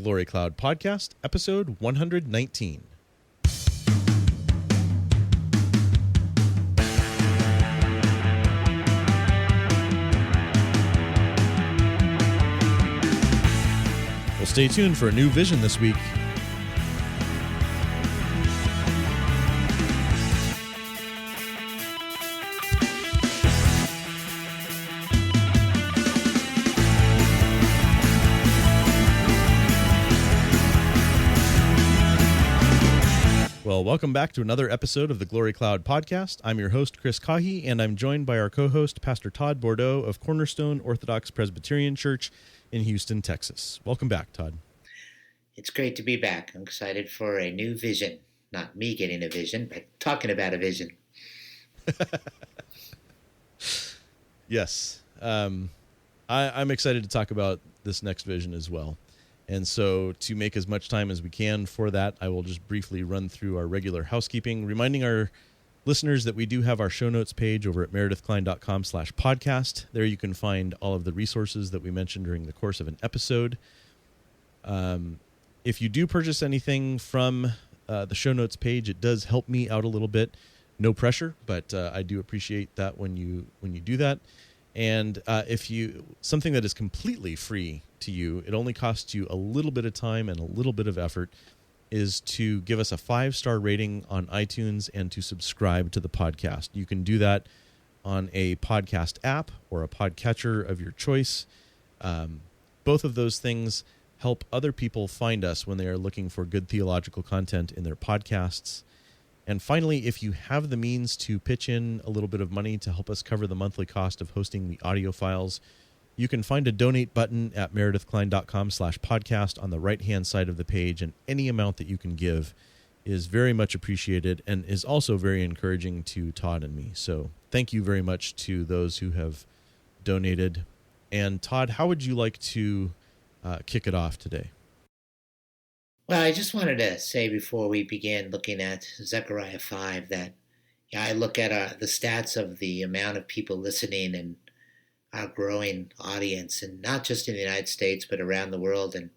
Glory Cloud Podcast, episode 119. Well, stay tuned for a new vision this week. Well, welcome back to another episode of the Glory Cloud Podcast. I'm your host, Chris Kahi, and I'm joined by our co-host, Pastor Todd Bordeaux of Cornerstone Orthodox Presbyterian Church in Houston, Texas. Welcome back, Todd. It's great to be back. I'm excited for a new vision. Not me getting a vision, but talking about a vision. Yes. I'm excited to talk about this next vision as well. And so to make as much time as we can for that, I will just briefly run through our regular housekeeping, reminding our listeners that we do have our show notes page over at meredithkline.com/podcast. There you can find all of the resources that we mentioned during the course of an episode. If you do purchase anything from the show notes page, it does help me out a little bit. No pressure, but I do appreciate that when you do that. And if something that is completely free to you, it only costs you a little bit of time and a little bit of effort, is to give us a 5-star rating on iTunes and to subscribe to the podcast. You can do that on a podcast app or a podcatcher of your choice. Both of those things help other people find us when they are looking for good theological content in their podcasts. And finally, if you have the means to pitch in a little bit of money to help us cover the monthly cost of hosting the audio files, you can find a donate button at meredithkline.com/podcast on the right-hand side of the page, and any amount that you can give is very much appreciated and is also very encouraging to Todd and me. So thank you very much to those who have donated. And Todd, how would you like to kick it off today? Well, I just wanted to say before we begin looking at Zechariah 5 that I look at the stats of the amount of people listening and our growing audience, and not just in the United States, but around the world. And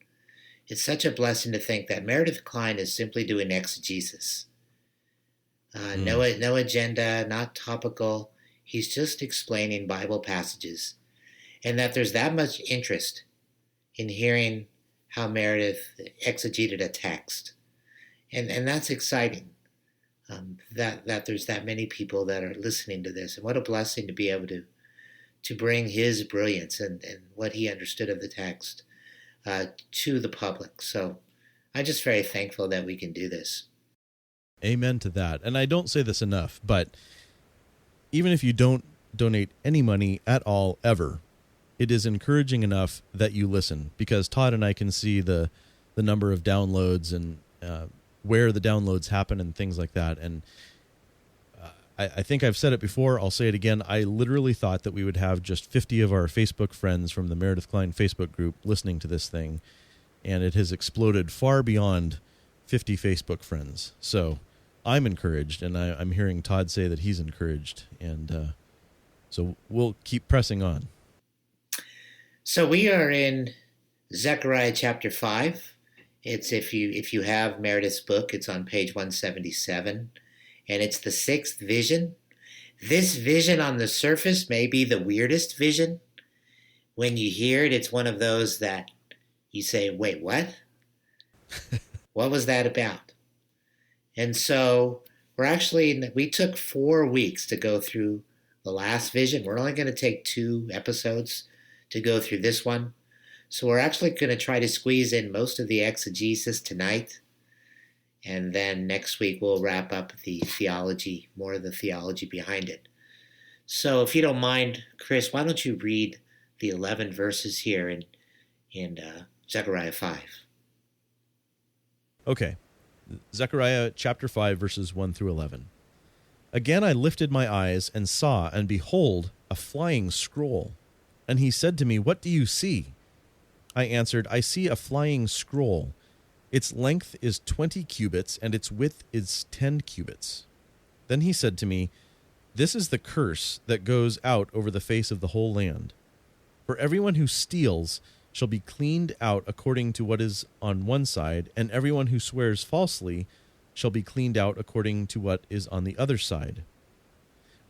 it's such a blessing to think that Meredith Kline is simply doing exegesis. No agenda, not topical. He's just explaining Bible passages. And that there's that much interest in hearing how Meredith exegeted a text. And that's exciting, that there's that many people that are listening to this. And what a blessing to be able to bring his brilliance and what he understood of the text to the public. So I'm just very thankful that we can do this. Amen to that. And I don't say this enough, but even if you don't donate any money at all ever, it is encouraging enough that you listen, because Todd and I can see the number of downloads and where the downloads happen and things like that. And I think I've said it before, I'll say it again. I literally thought that we would have just 50 of our Facebook friends from the Meredith Kline Facebook group listening to this thing, and it has exploded far beyond 50 Facebook friends. So I'm encouraged, and I'm hearing Todd say that he's encouraged, and so we'll keep pressing on. So we are in Zechariah chapter 5. It's if you have Meredith's book, it's on page 177, and it's the 6th vision. This vision on the surface may be the weirdest vision. When you hear it, it's one of those that you say, wait, what? What was that about? And so we took 4 weeks to go through the last vision. We're only going to take 2 episodes to go through this one. So we're actually going to try to squeeze in most of the exegesis tonight. And then next week we'll wrap up the theology, more of the theology behind it. So if you don't mind, Chris, why don't you read the 11 verses here in Zechariah 5? Okay. Zechariah chapter 5, verses 1 through 11. Again I lifted my eyes and saw, and behold, a flying scroll. And he said to me, "What do you see?" I answered, "I see a flying scroll. Its length is 20 cubits, and its width is 10 cubits. Then he said to me, "This is the curse that goes out over the face of the whole land. For everyone who steals shall be cleaned out according to what is on one side, and everyone who swears falsely shall be cleaned out according to what is on the other side.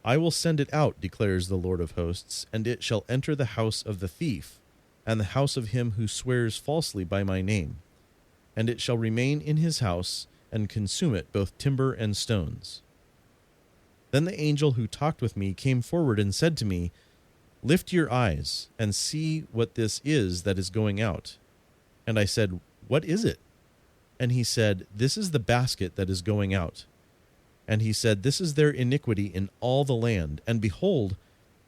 I will send it out, declares the Lord of hosts, and it shall enter the house of the thief, and the house of him who swears falsely by my name. And it shall remain in his house, and consume it, both timber and stones. Then the angel who talked with me came forward and said to me, Lift your eyes, and see what this is that is going out. And I said, What is it? And he said, This is the basket that is going out. And he said, This is their iniquity in all the land. And behold,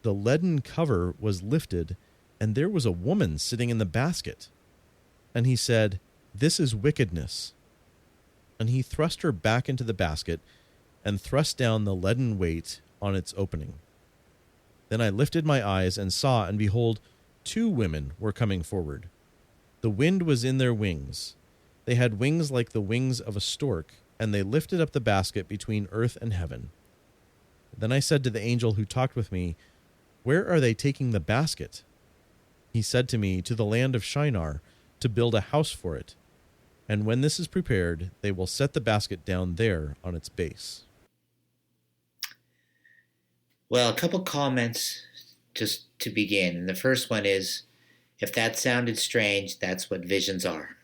the leaden cover was lifted, and there was a woman sitting in the basket. And he said, This is wickedness. And he thrust her back into the basket, and thrust down the leaden weight on its opening. Then I lifted my eyes and saw, and behold, 2 women were coming forward. The wind was in their wings. They had wings like the wings of a stork, and they lifted up the basket between earth and heaven. Then I said to the angel who talked with me, Where are they taking the basket? He said to me, To the land of Shinar, to build a house for it. And when this is prepared, they will set the basket down there on its base. Well, a couple comments just to begin. And the first one is, if that sounded strange, that's what visions are.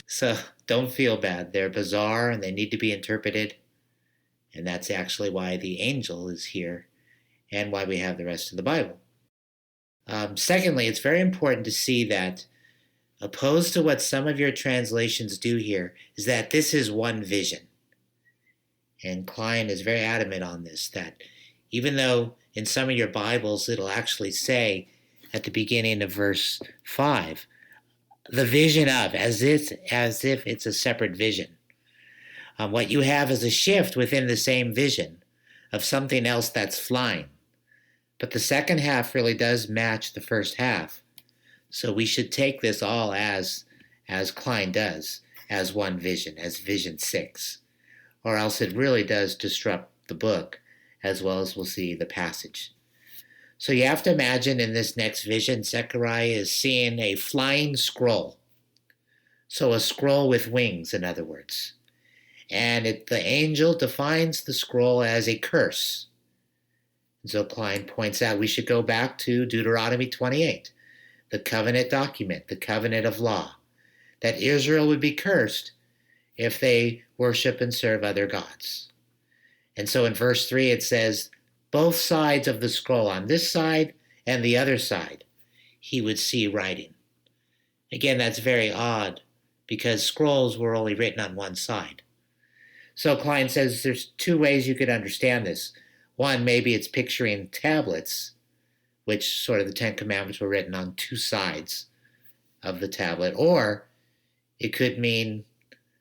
So don't feel bad. They're bizarre and they need to be interpreted. And that's actually why the angel is here and why we have the rest of the Bible. Secondly, it's very important to see that opposed to what some of your translations do here is that this is one vision. And Kline is very adamant on this, that even though in some of your Bibles it'll actually say at the beginning of verse 5, the vision of, as if it's a separate vision. What you have is a shift within the same vision of something else that's flying. But the second half really does match the first half. So we should take this all as Kline does, as one vision, as vision 6. Or else it really does disrupt the book, as well as we'll see the passage. So you have to imagine in this next vision, Zechariah is seeing a flying scroll. So a scroll with wings, in other words. And the angel defines the scroll as a curse. And so Kline points out we should go back to Deuteronomy 28. The covenant document, the covenant of law, that Israel would be cursed if they worship and serve other gods. And so in verse 3 it says, both sides of the scroll, on this side and the other side, he would see writing. Again, that's very odd because scrolls were only written on one side. So Kline says there's 2 ways you could understand this. One, maybe it's picturing tablets, which sort of the 10 Commandments were written on 2 sides of the tablet. Or it could mean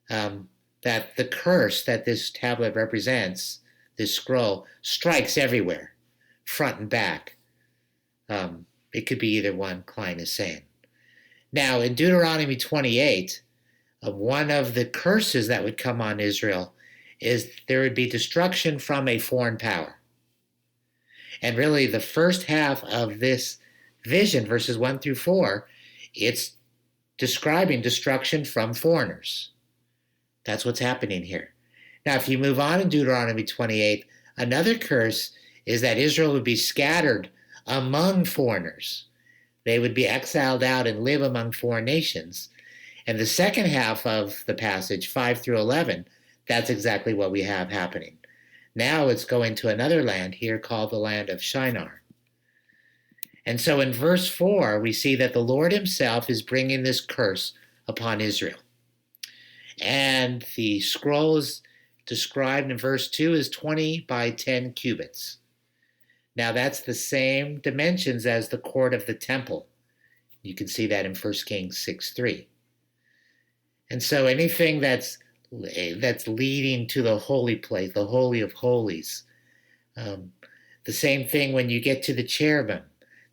that the curse that this tablet represents, this scroll, strikes everywhere, front and back. It could be either one, Kline is saying. Now, in Deuteronomy 28, one of the curses that would come on Israel is there would be destruction from a foreign power. And really, the first half of this vision, verses 1 through 4, it's describing destruction from foreigners. That's what's happening here. Now, if you move on in Deuteronomy 28, another curse is that Israel would be scattered among foreigners. They would be exiled out and live among foreign nations. And the second half of the passage, 5 through 11, that's exactly what we have happening. Now it's going to another land here called the land of Shinar. And so in verse 4, we see that the Lord himself is bringing this curse upon Israel. And the scroll is described in verse 2 as 20 by 10 cubits. Now that's the same dimensions as the court of the temple. You can see that in 1 Kings 6:3. And so anything that's leading to the holy place, the Holy of Holies. The same thing when you get to the cherubim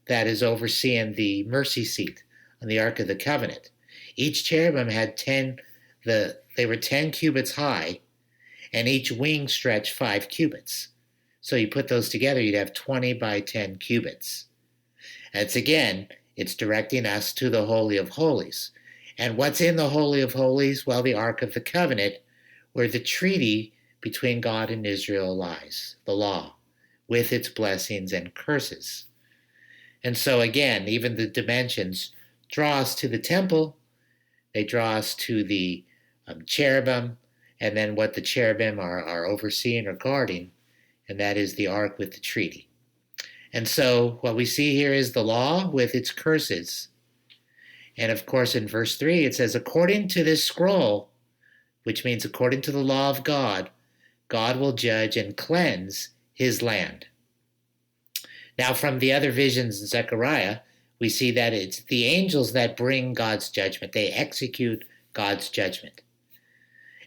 that is overseeing the mercy seat on the Ark of the Covenant. Each cherubim had they were 10 cubits high, and each wing stretched 5 cubits. So you put those together, you'd have 20 by 10 cubits. And it's again, It's directing us to the Holy of Holies. And what's in the Holy of Holies? Well, the Ark of the Covenant, where the treaty between God and Israel lies, the law, with its blessings and curses. And so again, even the dimensions draw us to the temple. They draw us to the cherubim, and then what the cherubim are overseeing or guarding, and that is the ark with the treaty. And so what we see here is the law with its curses. And of course, in verse 3, it says, according to this scroll, which means according to the law of God, God will judge and cleanse his land. Now, from the other visions in Zechariah, we see that it's the angels that bring God's judgment. They execute God's judgment.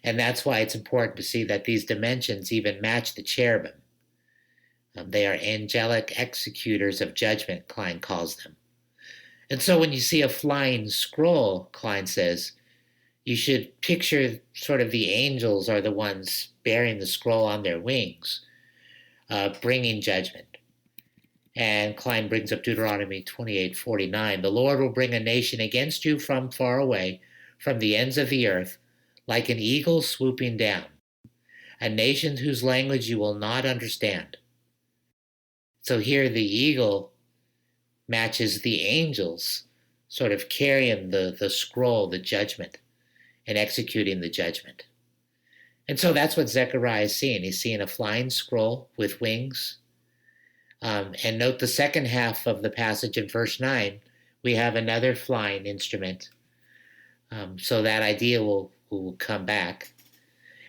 And that's why it's important to see that these dimensions even match the cherubim. They are angelic executors of judgment, Kline calls them. And so when you see a flying scroll, Kline says, you should picture sort of the angels are the ones bearing the scroll on their wings, bringing judgment. And Kline brings up Deuteronomy 28:49. The Lord will bring a nation against you from far away, from the ends of the earth, like an eagle swooping down, a nation whose language you will not understand. So here the eagle matches the angels, sort of carrying the scroll, the judgment, and executing the judgment. And so that's what Zechariah is seeing. He's seeing a flying scroll with wings. And note the second half of the passage in verse 9, we have another flying instrument. So that idea will come back.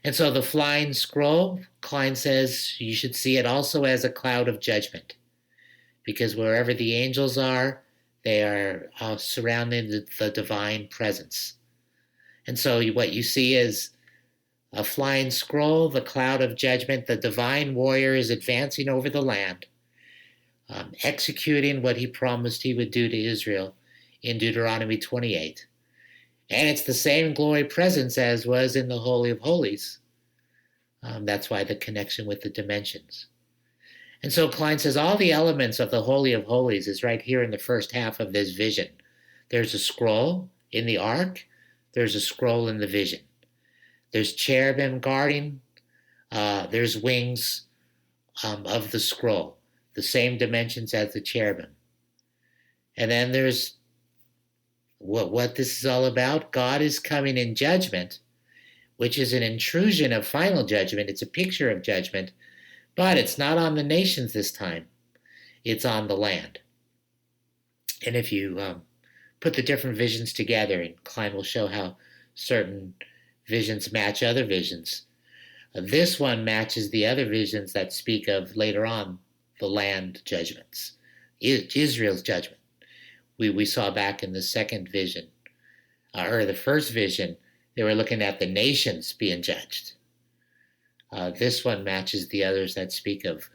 And so the flying scroll, Kline says, you should see it also as a cloud of judgment. Because wherever the angels are, they are surrounding the divine presence. And so what you see is a flying scroll, the cloud of judgment. The divine warrior is advancing over the land, executing what he promised he would do to Israel in Deuteronomy 28. And it's the same glory presence as was in the Holy of Holies. That's why the connection with the dimensions. And so Kline says all the elements of the Holy of Holies is right here in the first half of this vision. There's a scroll in the ark. There's a scroll in the vision. There's cherubim guarding. There's wings of the scroll, the same dimensions as the cherubim. And then there's what this is all about. God is coming in judgment, which is an intrusion of final judgment. It's a picture of judgment, but it's not on the nations this time. It's on the land. And if you put the different visions together, and Kline will show how certain visions match other visions, this one matches the other visions that speak of later on the land judgments, Israel's judgment. We saw back in the second vision, or the first vision, they were looking at the nations being judged. This one matches the others that speak of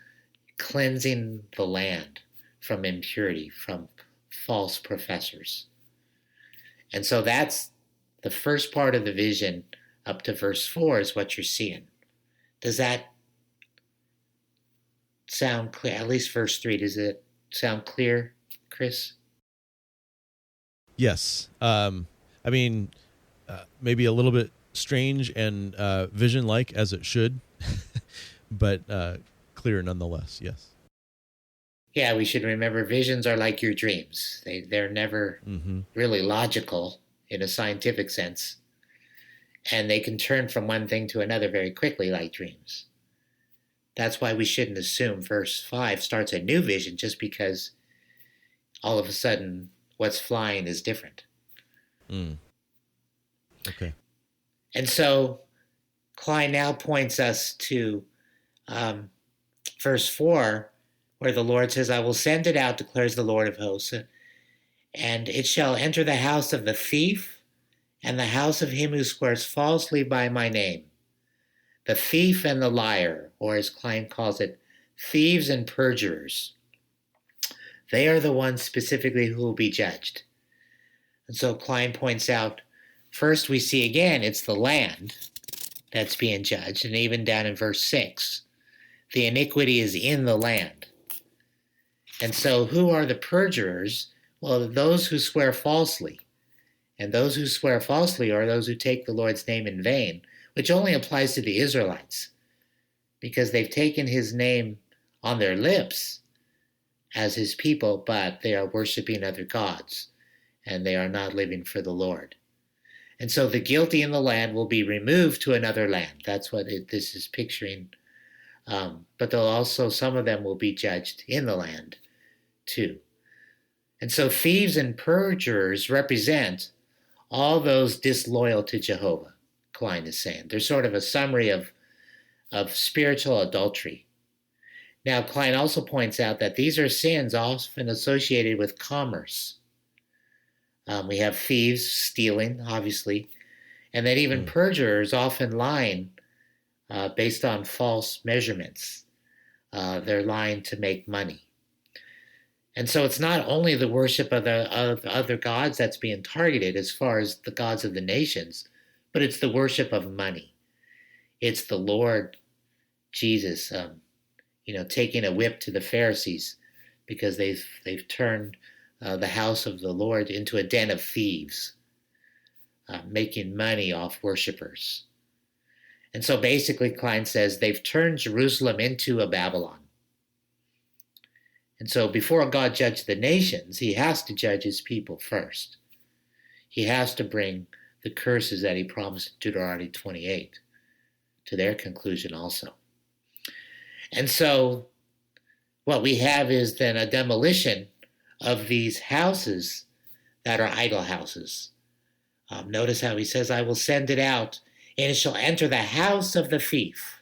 cleansing the land from impurity, from false professors. And so that's the first part of the vision up to verse 4 is what you're seeing. Does that sound clear? At least verse 3, does it sound clear, Chris? Yes. I mean, maybe a little bit strange and vision-like as it should, but clear nonetheless, yes. Yeah, we should remember visions are like your dreams. They're never really logical in a scientific sense, and they can turn from one thing to another very quickly like dreams. That's why we shouldn't assume verse 5 starts a new vision just because all of a sudden what's flying is different. Okay. And so Kline now points us to verse 4, where the Lord says, I will send it out, declares the Lord of hosts, and it shall enter the house of the thief and the house of him who swears falsely by my name. The thief and the liar, or as Kline calls it, thieves and perjurers. They are the ones specifically who will be judged. And so Kline points out, first we see again, it's the land that's being judged. And even down in verse 6, the iniquity is in the land. And so who are the perjurers? Well, those who swear falsely, and those who swear falsely are those who take the Lord's name in vain, which only applies to the Israelites, because they've taken his name on their lips as his people, but they are worshiping other gods, and they are not living for the Lord. And so the guilty in the land will be removed to another land. That's what this is picturing. But they'll also, some of them will be judged in the land too. And so thieves and perjurers represent all those disloyal to Jehovah, Kline is saying. They're sort of a summary of spiritual adultery. Now, Kline also points out that these are sins often associated with commerce. We have thieves stealing, obviously, and then even perjurers often lying based on false measurements. They're lying to make money. And so it's not only the worship of other gods that's being targeted as far as the gods of the nations, but it's the worship of money. It's the Lord Jesus, taking a whip to the Pharisees because they've turned the house of the Lord into a den of thieves, making money off worshipers. And so basically, Kline says they've turned Jerusalem into a Babylon. And so before God judged the nations, he has to judge his people first. He has to bring the curses that he promised in Deuteronomy 28 to their conclusion also. And so what we have is then a demolition of these houses that are idol houses. Notice how he says, I will send it out, and it shall enter the house of the thief.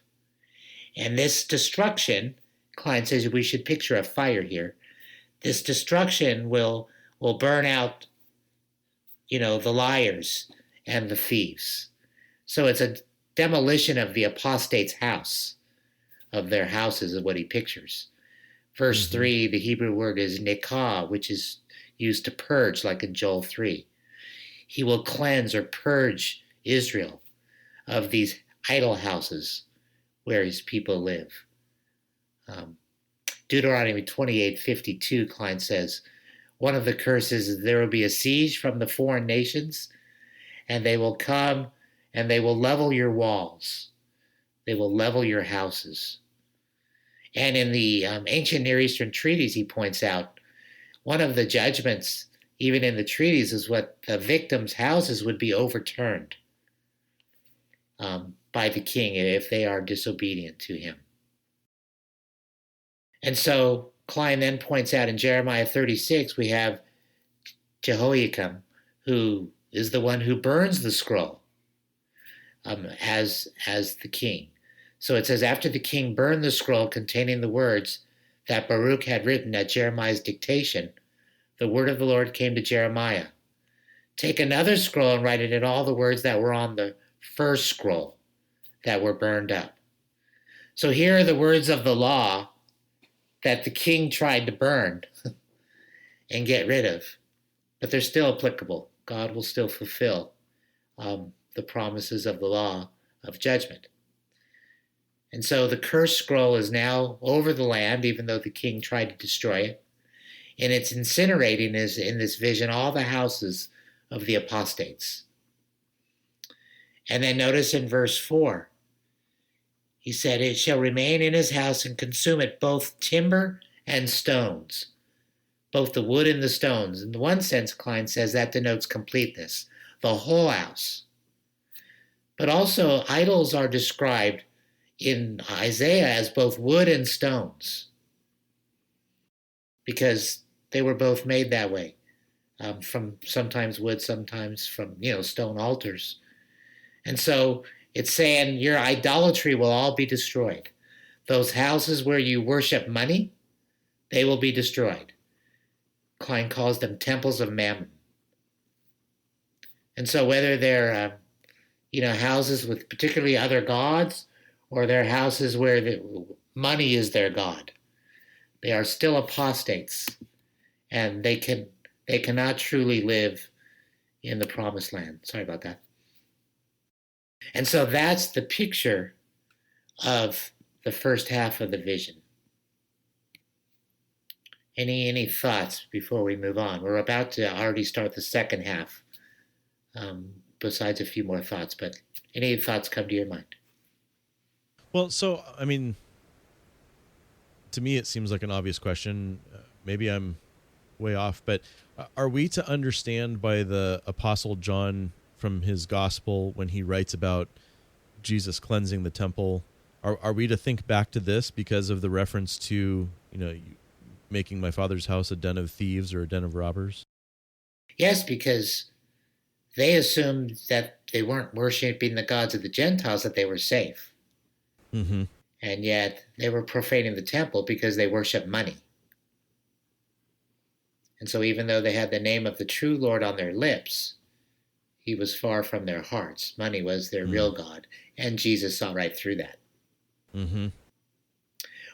And this destruction, Kline says we should picture a fire here. This destruction will burn out, the liars and the thieves. So it's a demolition of the apostate's house, of their houses, is what he pictures. Verse 3, the Hebrew word is nikah, which is used to purge, like in Joel 3. He will cleanse or purge Israel of these idol houses where his people live. Deuteronomy 28:52, Kline says, one of the curses is there will be a siege from the foreign nations, and they will come and they will level your walls. They will level your houses. And in the ancient Near Eastern treaties, he points out, one of the judgments, even in the treaties, is what the victims' houses would be overturned by the king if they are disobedient to him. And so Kline then points out in Jeremiah 36, we have Jehoiakim, who is the one who burns the scroll as the king. So it says, after the king burned the scroll containing the words that Baruch had written at Jeremiah's dictation, the word of the Lord came to Jeremiah. Take another scroll and write in it all the words that were on the first scroll that were burned up. So here are the words of the law that the king tried to burn and get rid of, but they're still applicable. God will still fulfill the promises of the law of judgment. And so the cursed scroll is now over the land, even though the king tried to destroy it. And it's incinerating, in this vision, all the houses of the apostates. And then notice in verse 4, he said, it shall remain in his house and consume it, both timber and stones, both the wood and the stones. In one sense, Kline says that denotes completeness, the whole house. But also, idols are described in Isaiah as both wood and stones, because they were both made that way, from sometimes wood, sometimes from stone altars. And so it's saying your idolatry will all be destroyed. Those houses where you worship money, they will be destroyed. Kline calls them temples of mammon. And so whether they're houses with particularly other gods, or they're houses where the money is their god, they are still apostates, and they cannot truly live in the promised land. Sorry about that. And so that's the picture of the first half of the vision. Any thoughts before we move on? We're about to already start the second half, besides a few more thoughts, but any thoughts come to your mind? Well, so, I mean, to me, it seems like an obvious question. Maybe I'm way off, but are we to understand by the Apostle John from his gospel when he writes about Jesus cleansing the temple, are we to think back to this because of the reference to, making my father's house a den of thieves or a den of robbers? Yes, because they assumed that they weren't worshiping the gods of the Gentiles, that they were safe. Mm-hmm. And yet they were profaning the temple because they worship money. And so even though they had the name of the true Lord on their lips, he was far from their hearts. Money was their real God, and Jesus saw right through that. Mm-hmm.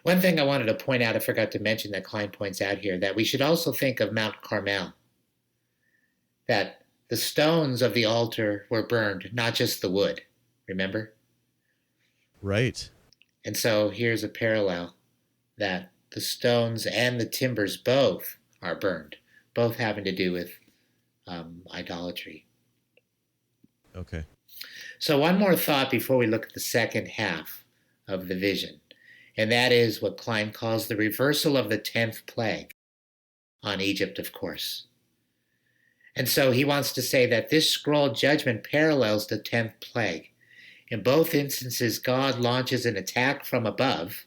One thing I wanted to point out, I forgot to mention that Kline points out here, that we should also think of Mount Carmel, that the stones of the altar were burned, not just the wood, remember? Right. And so here's a parallel, that the stones and the timbers both are burned, both having to do with idolatry. Okay. So one more thought before we look at the second half of the vision, and that is what Kline calls the reversal of the 10th plague on Egypt, of course. And so he wants to say that this scroll judgment parallels the 10th plague. In both instances, God launches an attack from above,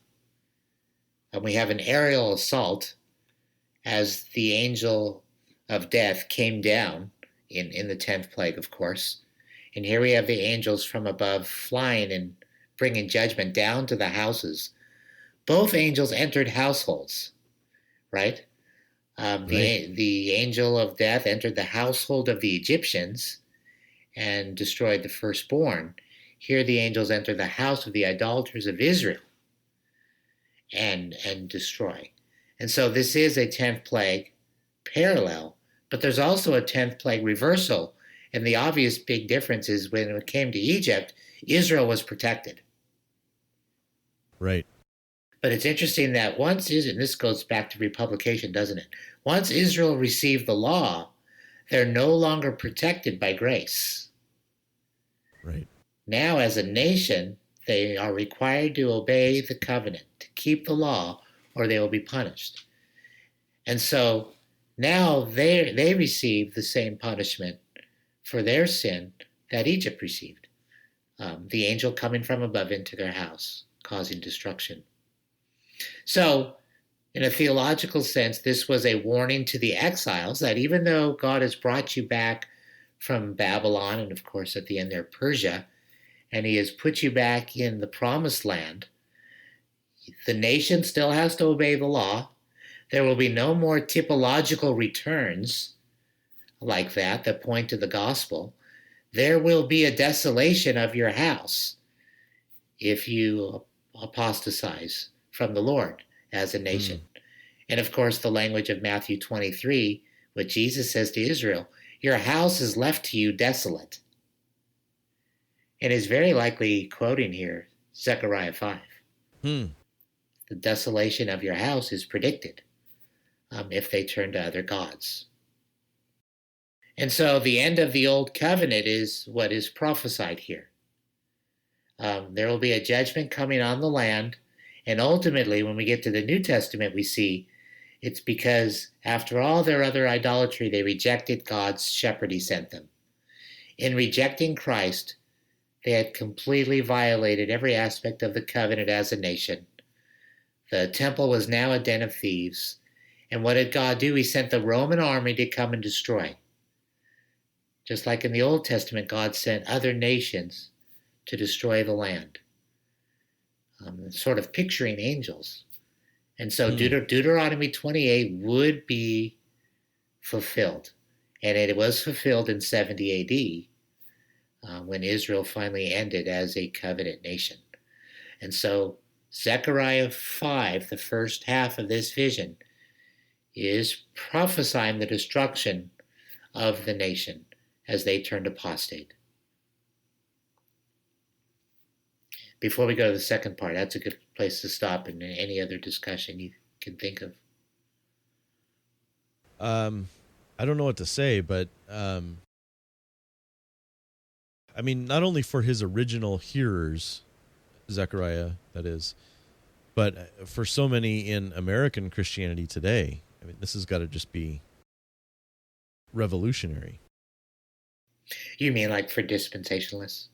and we have an aerial assault as the angel of death came down in the 10th plague, of course. And here we have the angels from above flying and bringing judgment down to the houses. Both angels entered households, right? Right. The angel of death entered the household of the Egyptians and destroyed the firstborn. Here the angels enter the house of the idolaters of Israel and destroy. And so this is a 10th plague parallel, but there's also a 10th plague reversal. And the obvious big difference is when it came to Egypt, Israel was protected. Right. But it's interesting that and this goes back to republication, doesn't it? Once Israel received the law, they're no longer protected by grace. Right. Now, as a nation, they are required to obey the covenant, to keep the law, or they will be punished. And so now they receive the same punishment for their sin that Egypt received. The angel coming from above into their house, causing destruction. So, in a theological sense, this was a warning to the exiles that even though God has brought you back from Babylon, and of course at the end there Persia, and he has put you back in the promised land, the nation still has to obey the law. There will be no more typological returns like that point to the gospel. There will be a desolation of your house if you apostatize from the Lord as a nation. And of course, the language of Matthew 23, what Jesus says to Israel, your house is left to you desolate. And is very likely quoting here Zechariah 5. The desolation of your house is predicted if they turn to other gods. And so the end of the old covenant is what is prophesied here. There will be a judgment coming on the land, and ultimately, when we get to the New Testament, we see it's because after all their other idolatry, they rejected God's shepherd he sent them. In rejecting Christ, they had completely violated every aspect of the covenant as a nation. The temple was now a den of thieves. And what did God do? He sent the Roman army to come and destroy. Just like in the Old Testament, God sent other nations to destroy the land. Sort of picturing angels. And so Deuteronomy 28 would be fulfilled. And it was fulfilled in 70 AD when Israel finally ended as a covenant nation. And so Zechariah 5, the first half of this vision, is prophesying the destruction of the nation as they turned apostate. Before we go to the second part, that's a good place to stop in any other discussion you can think of. I don't know what to say, but I mean, not only for his original hearers, Zechariah, that is, but for so many in American Christianity today, I mean, this has got to just be revolutionary. You mean like for dispensationalists?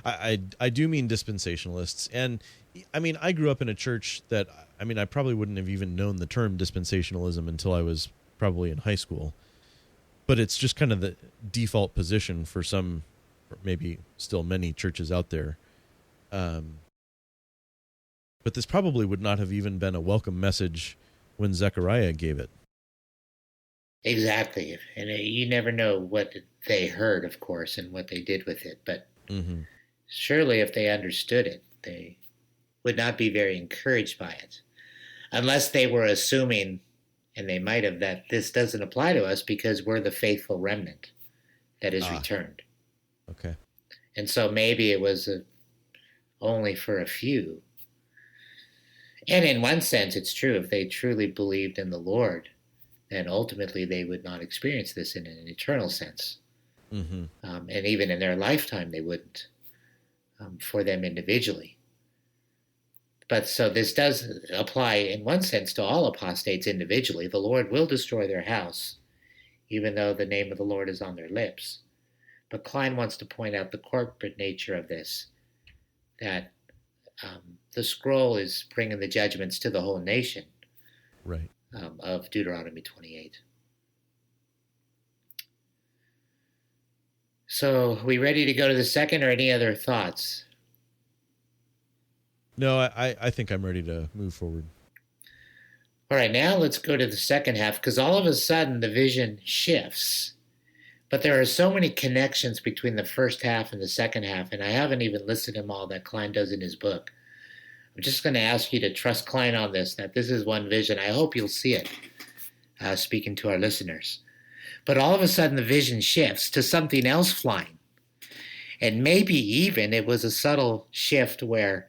I do mean dispensationalists. And I mean, I grew up in a church that, I mean, I probably wouldn't have even known the term dispensationalism until I was probably in high school. But it's just kind of the default position for some, or maybe still many churches out there. But this probably would not have even been a welcome message when Zechariah gave it. Exactly. And you never know what they heard, of course, and what they did with it. But surely if they understood it, they would not be very encouraged by it. Unless they were assuming, and they might have, that this doesn't apply to us because we're the faithful remnant that is returned. Okay. And so maybe it was only for a few. And in one sense, it's true. If they truly believed in the Lord, then ultimately they would not experience this in an eternal sense. And even in their lifetime, they wouldn't, for them individually. But so this does apply in one sense to all apostates individually. The Lord will destroy their house, even though the name of the Lord is on their lips. But Kline wants to point out the corporate nature of this, that the scroll is bringing the judgments to the whole nation, right? Of Deuteronomy 28. So, we ready to go to the second, or any other thoughts? No, I think I'm ready to move forward. All right, now let's go to the second half, because all of a sudden the vision shifts. But there are so many connections between the first half and the second half, and I haven't even listed them all that Kline does in his book. I'm just going to ask you to trust Kline on this, that this is one vision. I hope you'll see it, speaking to our listeners. But all of a sudden the vision shifts to something else flying. And maybe even it was a subtle shift where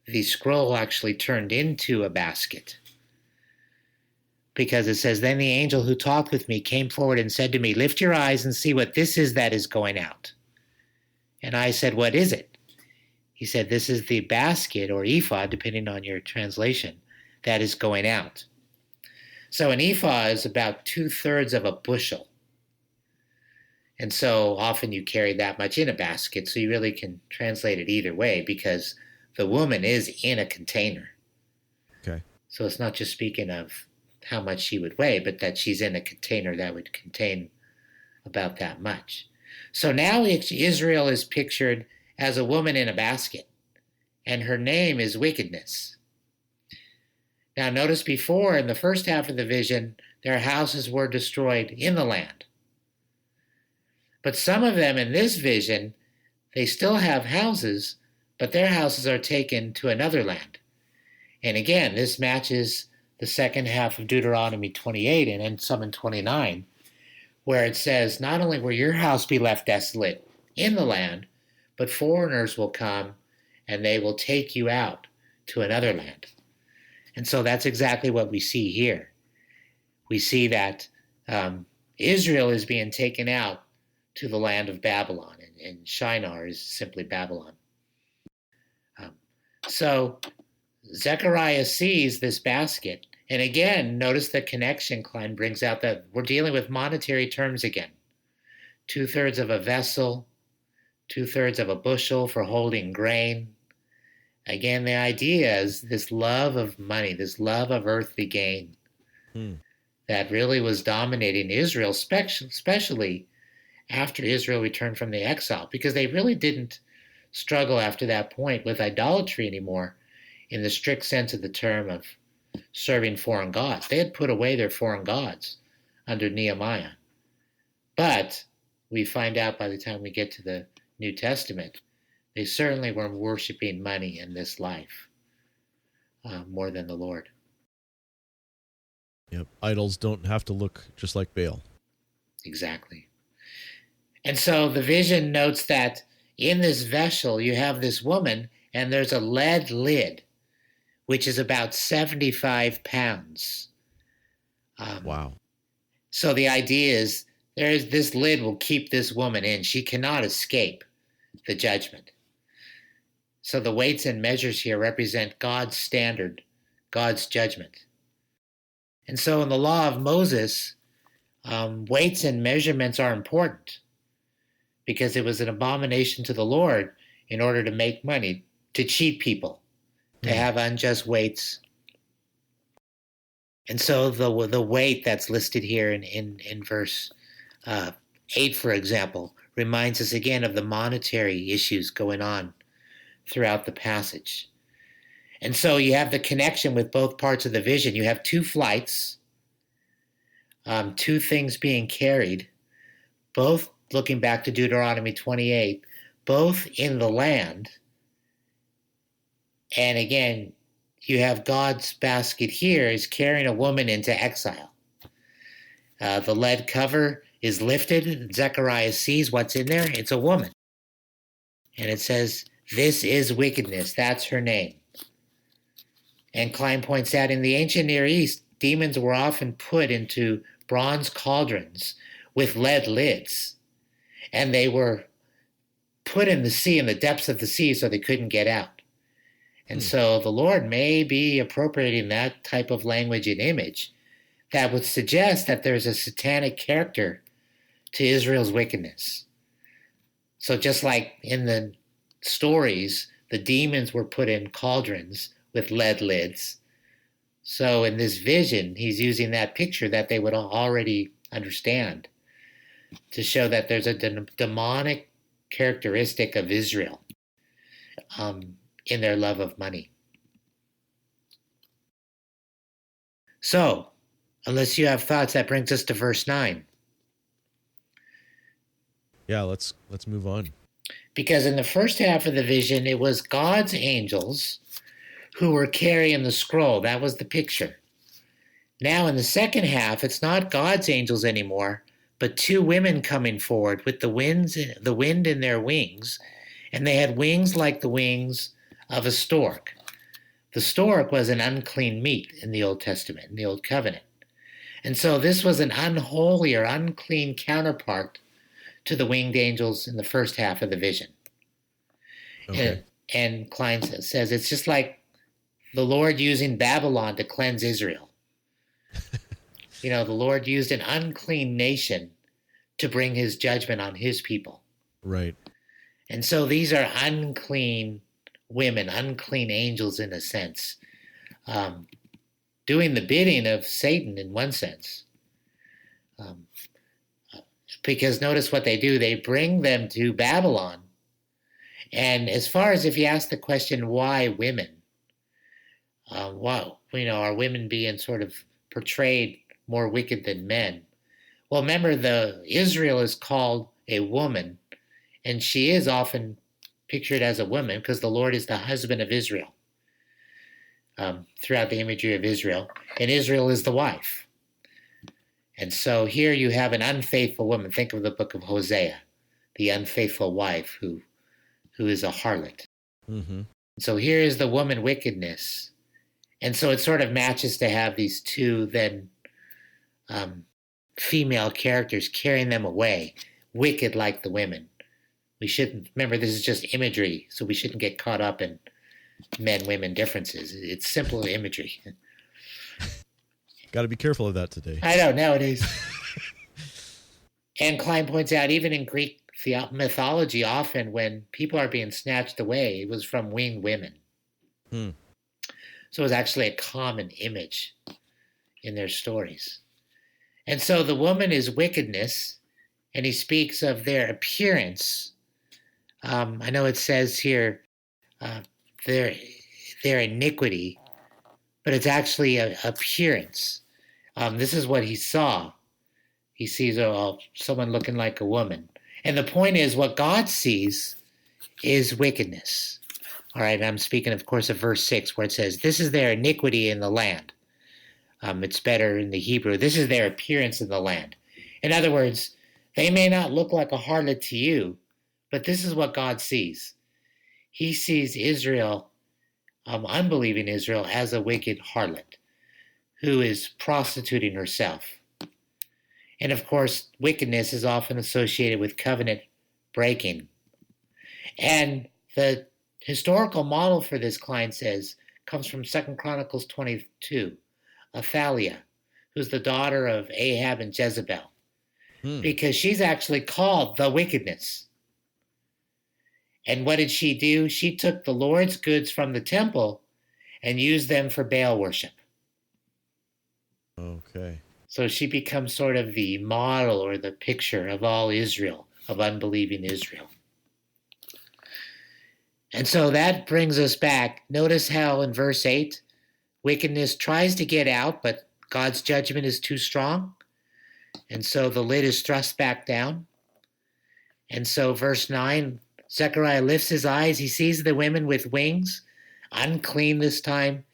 the scroll actually turned into a basket. Because it says, then the angel who talked with me came forward and said to me, lift your eyes and see what this is that is going out. And I said, what is it? He said, this is the basket or ephah, depending on your translation, that is going out. So an ephah is about 2/3 of a bushel. And so often you carry that much in a basket, so you really can translate it either way, because the woman is in a container. Okay. So it's not just speaking of how much she would weigh, but that she's in a container that would contain about that much. So now Israel is pictured as a woman in a basket, and her name is wickedness. Now notice before, in the first half of the vision, their houses were destroyed in the land. But some of them in this vision, they still have houses, but their houses are taken to another land. And again, this matches the second half of Deuteronomy 28 and some in 29, where it says, not only will your house be left desolate in the land, but foreigners will come and they will take you out to another land. And so that's exactly what we see here. We see that Israel is being taken out to the land of Babylon, and Shinar is simply Babylon. So Zechariah sees this basket, and again, notice the connection Kline brings out, that we're dealing with monetary terms again. 2/3 of a vessel, 2/3 of a bushel for holding grain. Again, the idea is this love of money, this love of earthly gain that really was dominating Israel, especially after Israel returned from the exile, because they really didn't struggle after that point with idolatry anymore in the strict sense of the term of serving foreign gods. They had put away their foreign gods under Nehemiah. But we find out by the time we get to the New Testament, they certainly were worshiping money in this life more than the Lord. Yep. Idols don't have to look just like Baal. Exactly. And so the vision notes that in this vessel you have this woman, and there's a lead lid, which is about 75 pounds. Wow. So the idea is this lid will keep this woman in. She cannot escape the judgment. So the weights and measures here represent God's standard, God's judgment. And so in the law of Moses, weights and measurements are important because it was an abomination to the Lord in order to make money, to cheat people, to have unjust weights. And so the weight that's listed here in verse 8, for example, reminds us again of the monetary issues going on throughout the passage. And so you have the connection with both parts of the vision. You have two flights, two things being carried, both looking back to Deuteronomy 28, both in the land. And again, you have God's basket here is carrying a woman into exile. The lead cover is lifted. Zechariah sees what's in there. It's a woman. And it says, "This is wickedness." That's her name. And Kline points out in the ancient Near East, demons were often put into bronze cauldrons with lead lids. And they were put in the sea, in the depths of the sea, so they couldn't get out. And so the Lord may be appropriating that type of language and image that would suggest that there's a satanic character to Israel's wickedness. So just like in the stories, the demons were put in cauldrons with lead lids. So in this vision, he's using that picture that they would already understand to show that there's a demonic characteristic of Israel in their love of money. So, unless you have thoughts, that brings us to verse 9. Yeah, let's move on. Because in the first half of the vision, it was God's angels who were carrying the scroll. That was the picture. Now in the second half, it's not God's angels anymore, but two women coming forward with the wind in their wings, and they had wings like the wings of a stork. The stork was an unclean meat in the Old Testament, in the Old Covenant. And so this was an unholy or unclean counterpart to the winged angels in the first half of the vision. Okay. And Kline says it's just like the Lord using Babylon to cleanse Israel. The Lord used an unclean nation to bring his judgment on his people. Right. And so these are unclean women, unclean angels in a sense, doing the bidding of Satan in one sense. Because notice what they do. They bring them to Babylon. And as far as if you ask the question, why women? Are women being sort of portrayed more wicked than men? Well, remember, Israel is called a woman, and she is often pictured as a woman because the Lord is the husband of Israel throughout the imagery of Israel, and Israel is the wife. And so here you have an unfaithful woman. Think of the book of Hosea, the unfaithful wife who is a harlot. Mm-hmm. So here is the woman wickedness. And so it sort of matches to have these two then female characters carrying them away, wicked like the women. We shouldn't, remember this is just imagery, so we shouldn't get caught up in men-women differences. It's simple imagery. Got to be careful of that today. I know, nowadays. And Kline points out, even in Greek mythology, often when people are being snatched away, it was from winged women. So it was actually a common image in their stories. And so the woman is wickedness, and he speaks of their appearance. I know it says here their iniquity, but it's actually an appearance. This is what he saw. He sees someone looking like a woman. And the point is, what God sees is wickedness. All right, I'm speaking, of course, of verse 6, where it says, this is their iniquity in the land. It's better in the Hebrew. This is their appearance in the land. In other words, they may not look like a harlot to you, but this is what God sees. He sees Israel, unbelieving Israel, as a wicked harlot who is prostituting herself. And of course, wickedness is often associated with covenant breaking. And the historical model for this, Kline says, comes from 2 Chronicles 22, Athaliah, who's the daughter of Ahab and Jezebel, because she's actually called the wickedness. And what did she do? She took the Lord's goods from the temple and used them for Baal worship. Okay. So she becomes sort of the model or the picture of all Israel, of unbelieving Israel. And so that brings us back. Notice how in verse 8, wickedness tries to get out, but God's judgment is too strong. And so the lid is thrust back down. And so verse 9, Zechariah lifts his eyes. He sees the women with wings, unclean this time,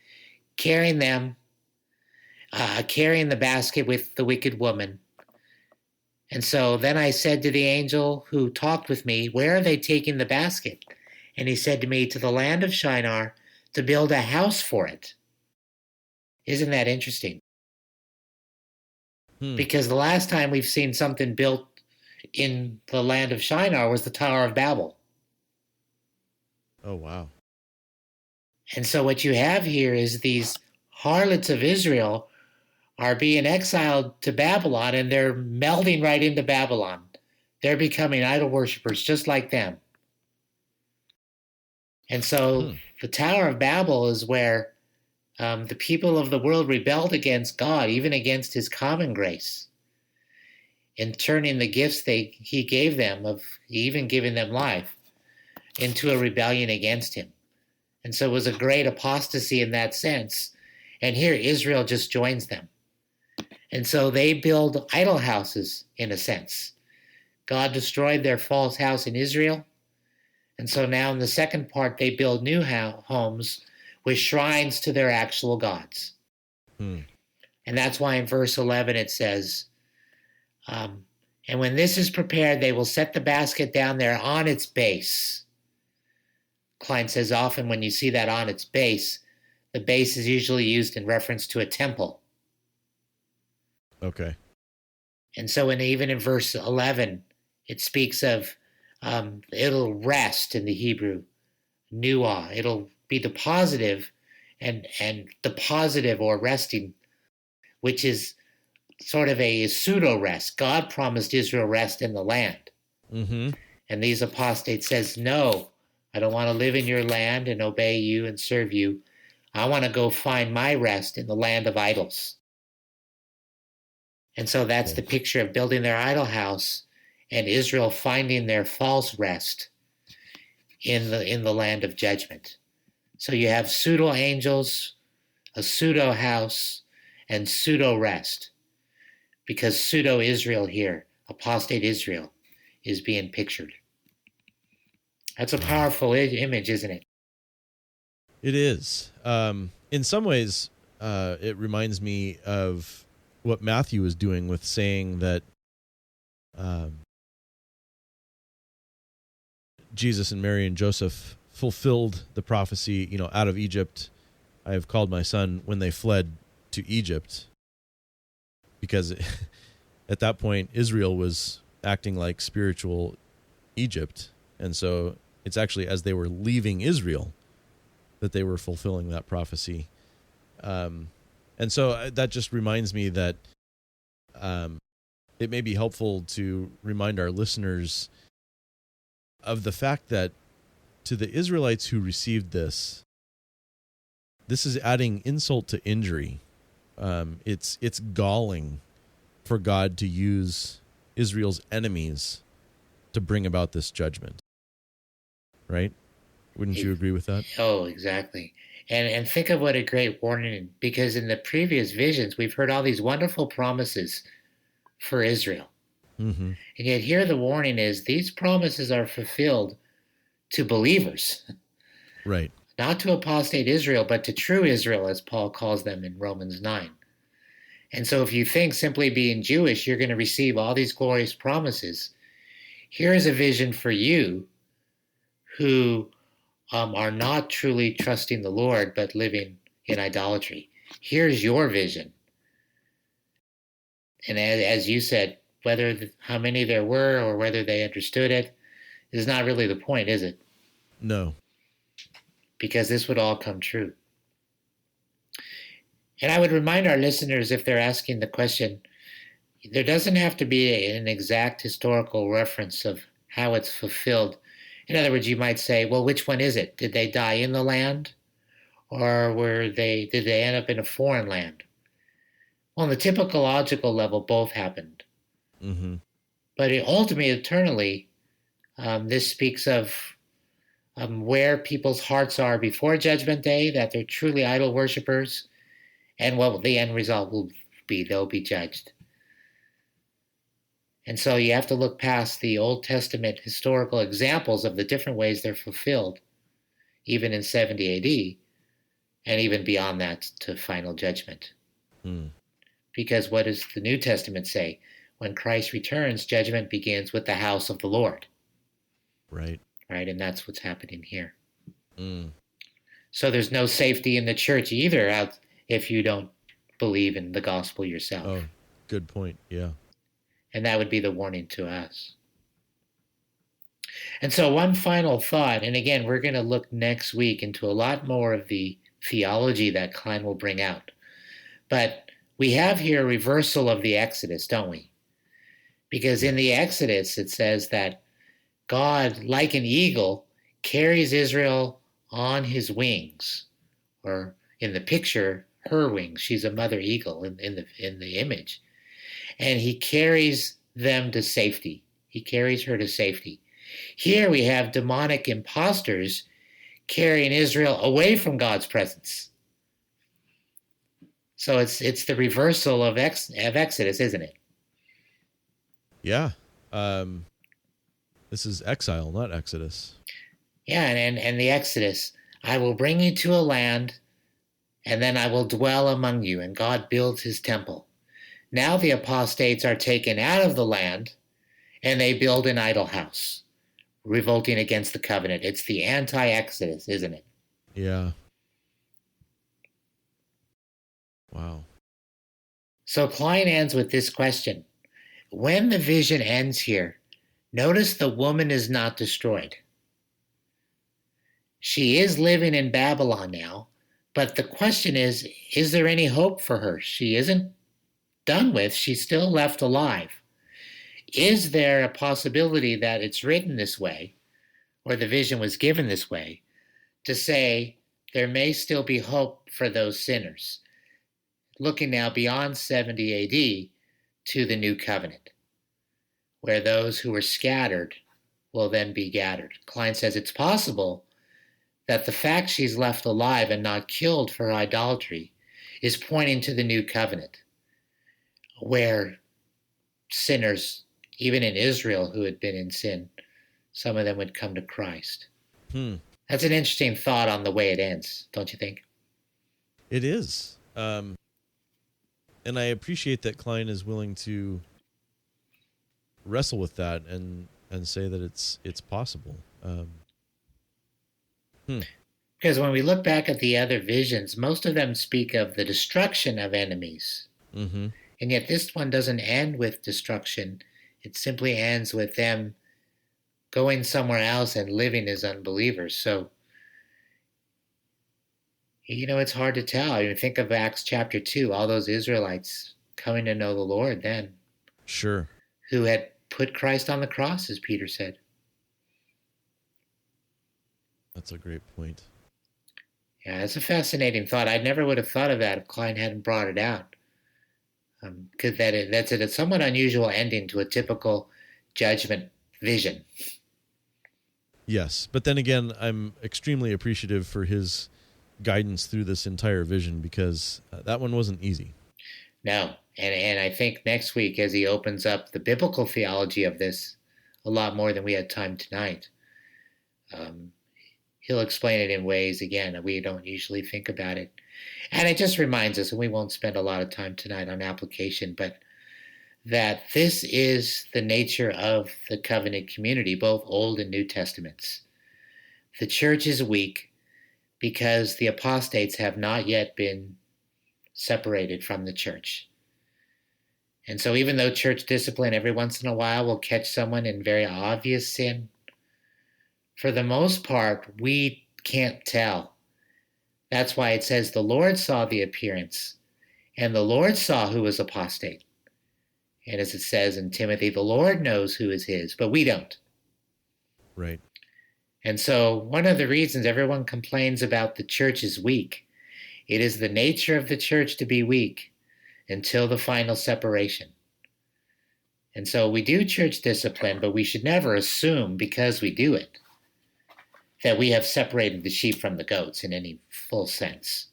carrying the basket with the wicked woman. And so then I said to the angel who talked with me, where are they taking the basket? And he said to me, to the land of Shinar, to build a house for it. Isn't that interesting? Because the last time we've seen something built in the land of Shinar was the Tower of Babel. Oh, wow. And so what you have here is these harlots of Israel are being exiled to Babylon, and they're melding right into Babylon. They're becoming idol worshipers just like them. And so the Tower of Babel is where the people of the world rebelled against God, even against his common grace, in turning the gifts he gave them, of even giving them life, into a rebellion against him. And so it was a great apostasy in that sense. And here Israel just joins them. And so they build idol houses, in a sense. God destroyed their false house in Israel. And so now in the second part, they build new homes with shrines to their actual gods. And that's why in verse 11 it says, and when this is prepared, they will set the basket down there on its base. Kline says often when you see that on its base, the base is usually used in reference to a temple. Okay. And so even in verse 11, it speaks of it'll rest in the Hebrew, nuah. It'll be the positive and the positive or resting, which is sort of a pseudo rest. God promised Israel rest in the land. And these apostates says, no, I don't want to live in your land and obey you and serve you. I want to go find my rest in the land of idols. And so that's the picture of building their idol house and Israel finding their false rest in the land of judgment. So you have pseudo angels, a pseudo house, and pseudo rest, because pseudo Israel here, apostate Israel, is being pictured. That's a powerful image, isn't it? It is. In some ways, it reminds me of what Matthew was doing with saying that Jesus and Mary and Joseph fulfilled the prophecy, out of Egypt, I have called my son, when they fled to Egypt. Because at that point, Israel was acting like spiritual Egypt. And so it's actually as they were leaving Israel that they were fulfilling that prophecy. And so that just reminds me that it may be helpful to remind our listeners of the fact that to the Israelites who received this is adding insult to injury. It's galling for God to use Israel's enemies to bring about this judgment. Right? Wouldn't you agree with that? Oh, exactly. And think of what a great warning, because in the previous visions, we've heard all these wonderful promises for Israel. And yet here the warning is these promises are fulfilled to believers. Right. Not to apostate Israel, but to true Israel, as Paul calls them in Romans 9. And so if you think simply being Jewish, you're going to receive all these glorious promises, here is a vision for you who are not truly trusting the Lord, but living in idolatry. Here's your vision. And as you said, how many there were or whether they understood it is not really the point, is it? No. Because this would all come true. And I would remind our listeners, if they're asking the question, there doesn't have to be an exact historical reference of how it's fulfilled. In other words, you might say, well, which one is it? Did they die in the land? Or did they end up in a foreign land? Well, on the typological level, both happened. Mm-hmm. But ultimately, eternally, this speaks of where people's hearts are before Judgment Day, that they're truly idol worshipers, and what the end result will be. They'll be judged. And so you have to look past the Old Testament historical examples of the different ways they're fulfilled, even in 70 AD, and even beyond that to final judgment. Because what does the New Testament say? When Christ returns, judgment begins with the house of the Lord. Right. Right, and that's what's happening here. So there's no safety in the church either if you don't believe in the gospel yourself. Oh, good point, yeah. And that would be the warning to us. And so one final thought, and again, we're going to look next week into a lot more of the theology that Kline will bring out. But we have here a reversal of the Exodus, don't we? Because in the Exodus, it says that God, like an eagle, carries Israel on his wings, or in the picture, her wings. She's a mother eagle in the image. And he carries them to safety. He carries her to safety. Here we have demonic imposters carrying Israel away from God's presence. So it's the reversal of Exodus, isn't it? Yeah. This is exile, not Exodus. Yeah, and the Exodus, I will bring you to a land, and then I will dwell among you, and God builds his temple. Now the apostates are taken out of the land, and they build an idol house, revolting against the covenant. It's the anti-Exodus, isn't it? Yeah. Wow. So Kline ends with this question. When the vision ends here, notice the woman is not destroyed. She is living in Babylon now, but the question is there any hope for her? She isn't done with. She's still left alive. Is there a possibility that it's written this way, or the vision was given this way, to say there may still be hope for those sinners, looking now beyond 70 AD to the new covenant, where those who were scattered will then be gathered? Kline says it's possible that the fact she's left alive and not killed for idolatry is pointing to the new covenant, where sinners, even in Israel who had been in sin, some of them would come to Christ. That's an interesting thought on the way it ends, don't you think? It is. And I appreciate that Kline is willing to wrestle with that and say that it's possible. Because when we look back at the other visions, most of them speak of the destruction of enemies. Mm-hmm. And yet this one doesn't end with destruction. It simply ends with them going somewhere else and living as unbelievers. So, it's hard to tell. I mean, think of Acts chapter 2, all those Israelites coming to know the Lord then. Sure. Who had put Christ on the cross, as Peter said. That's a great point. Yeah, it's a fascinating thought. I never would have thought of that if Kline hadn't brought it out. Because that's a somewhat unusual ending to a typical judgment vision. Yes, but then again, I'm extremely appreciative for his guidance through this entire vision, because that one wasn't easy. No, and I think next week, as he opens up the biblical theology of this a lot more than we had time tonight, he'll explain it in ways, again, that we don't usually think about it. And it just reminds us, and we won't spend a lot of time tonight on application, but that this is the nature of the covenant community, both Old and New Testaments. The church is weak because the apostates have not yet been separated from the church. And so even though church discipline every once in a while will catch someone in very obvious sin, for the most part, we can't tell. That's why it says the Lord saw the appearance, and the Lord saw who was apostate. And as it says in Timothy, the Lord knows who is his, but we don't. Right. And so one of the reasons everyone complains about the church is weak, it is the nature of the church to be weak until the final separation. And so we do church discipline, but we should never assume because we do it that we have separated the sheep from the goats in any full sense.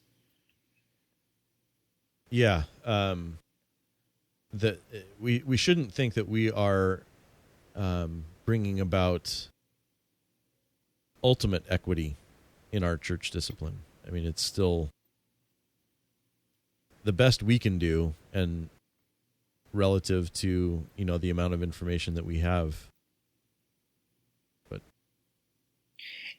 Yeah. That we shouldn't think that we are bringing about ultimate equity in our church discipline. I mean, it's still the best we can do, and relative to, the amount of information that we have. But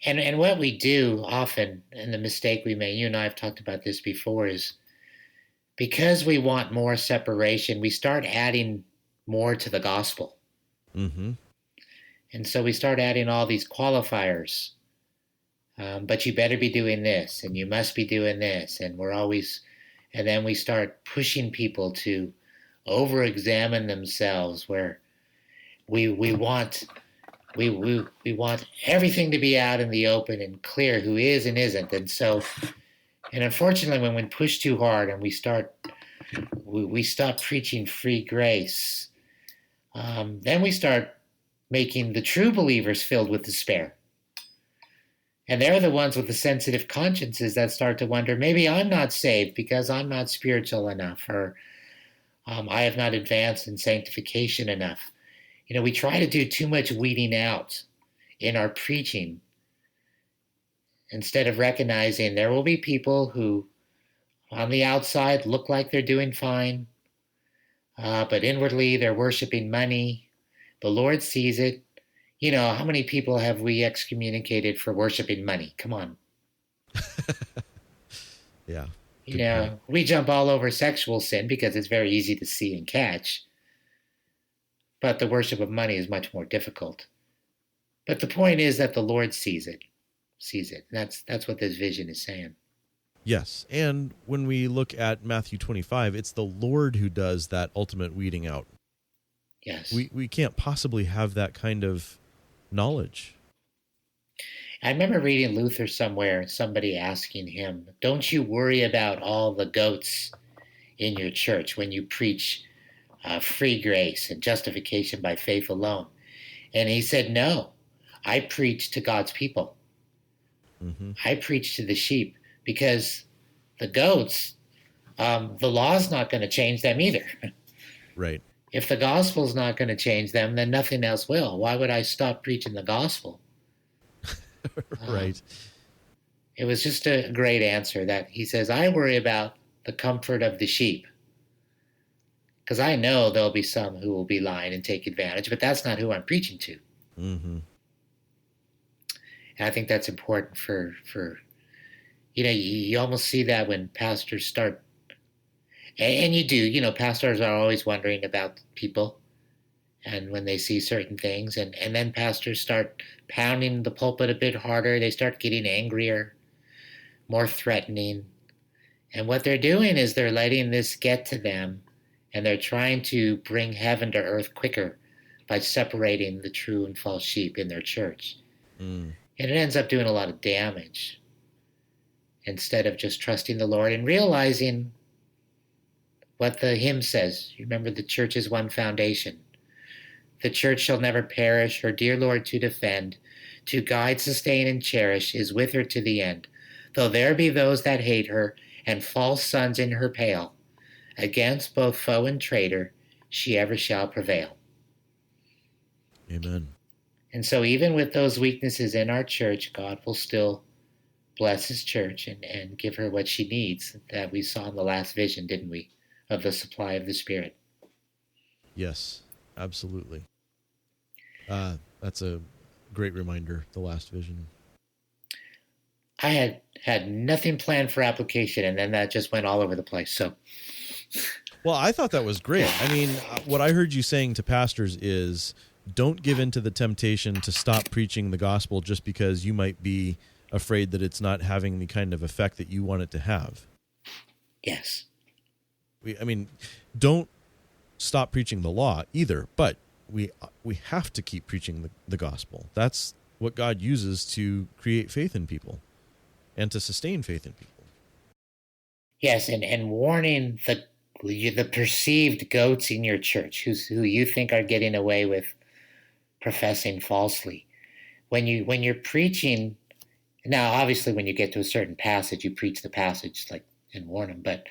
and what we do often, and the mistake we make, you and I have talked about this before, is because we want more separation, we start adding more to the gospel. Mm-hmm. And so we start adding all these qualifiers. But you better be doing this, and you must be doing this, and and then we start pushing people to over-examine themselves, where we want everything to be out in the open and clear who is and isn't. And unfortunately, when we push too hard and we stop preaching free grace, then we start making the true believers filled with despair. And they're the ones with the sensitive consciences that start to wonder, maybe I'm not saved because I'm not spiritual enough, or I have not advanced in sanctification enough. We try to do too much weeding out in our preaching instead of recognizing there will be people who on the outside look like they're doing fine, but inwardly they're worshiping money. The Lord sees it. How many people have we excommunicated for worshiping money? Come on. Yeah. We jump all over sexual sin because it's very easy to see and catch. But the worship of money is much more difficult. But the point is that the Lord sees it. And that's what this vision is saying. Yes. And when we look at Matthew 25, it's the Lord who does that ultimate weeding out. Yes. We can't possibly have that kind of knowledge. I remember reading Luther somewhere, somebody asking him, don't you worry about all the goats in your church when you preach free grace and justification by faith alone? And he said, no, I preach to God's people. Mm-hmm. I preach to the sheep, because the goats, the law's not going to change them either. Right. If the gospel's not going to change them, then nothing else will. Why would I stop preaching the gospel? Right. It was just a great answer that he says, I worry about the comfort of the sheep, because I know there'll be some who will be lying and take advantage, but that's not who I'm preaching to. Mm-hmm. And I think that's important for you almost see that when pastors start, and you do, pastors are always wondering about people, and when they see certain things, and then pastors start pounding the pulpit a bit harder, they start getting angrier, more threatening. And what they're doing is they're letting this get to them, and they're trying to bring heaven to earth quicker by separating the true and false sheep in their church. Mm. And it ends up doing a lot of damage instead of just trusting the Lord and realizing what the hymn says. You remember, the church is one foundation. The church shall never perish, her dear Lord to defend, to guide, sustain, and cherish, is with her to the end. Though there be those that hate her, and false sons in her pale, against both foe and traitor, she ever shall prevail. Amen. And so even with those weaknesses in our church, God will still bless his church and give her what she needs, that we saw in the last vision, didn't we, of the supply of the Spirit. Yes, absolutely. That's a great reminder, the last vision. I had nothing planned for application, and then that just went all over the place. So Well, I thought that was great. I mean, what I heard you saying to pastors is don't give in to the temptation to stop preaching the gospel just because you might be afraid that it's not having the kind of effect that you want it to have. Yes. Don't stop preaching the law either, but we have to keep preaching the gospel. That's what God uses to create faith in people and to sustain faith in people. Yes, and warning the perceived goats in your church who you think are getting away with professing falsely. When you're preaching, now obviously when you get to a certain passage, you preach the passage and warn them. But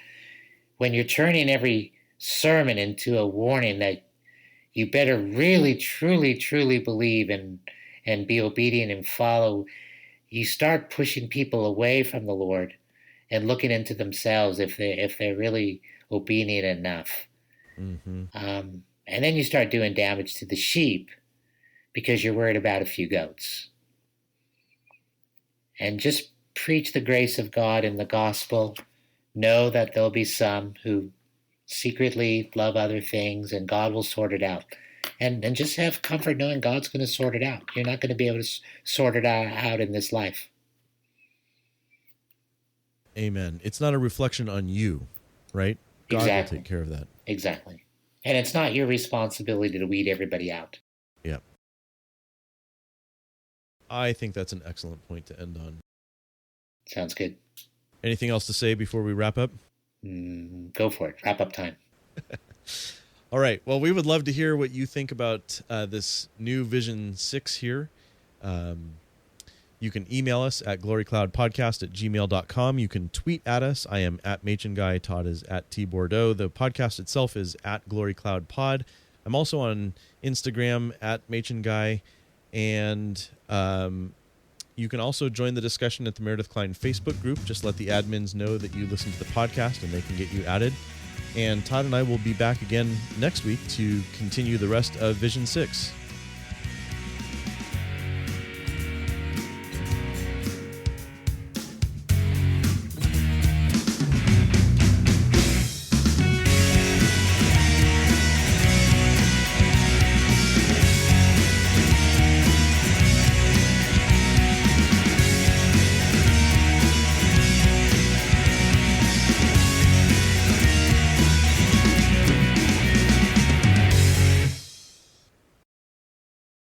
when you're turning every sermon into a warning that you better really, truly, truly believe and be obedient and follow, you start pushing people away from the Lord and looking into themselves if they're really obedient enough. Mm-hmm. And then you start doing damage to the sheep because you're worried about a few goats. And just preach the grace of God in the gospel. Know that there'll be some who secretly love other things, and God will sort it out. And just have comfort knowing God's going to sort it out. You're not going to be able to sort it out in this life. Amen. It's not a reflection on you, right? God Exactly. will take care of that. Exactly. And it's not your responsibility to weed everybody out. Yeah. I think that's an excellent point to end on. Sounds good. Anything else to say before we wrap up? Go for it. Wrap up time. All right. Well, we would love to hear what you think about this new Vision 6 here. You can email us at glorycloudpodcast@gmail.com. You can tweet at us. I am at MachinGuy. Todd is at TBordeaux. The podcast itself is at glorycloudpod. I'm also on Instagram at MachinGuy. And you can also join the discussion at the Meredith Kline Facebook group. Just let the admins know that you listen to the podcast and they can get you added. And Todd and I will be back again next week to continue the rest of Vision 6.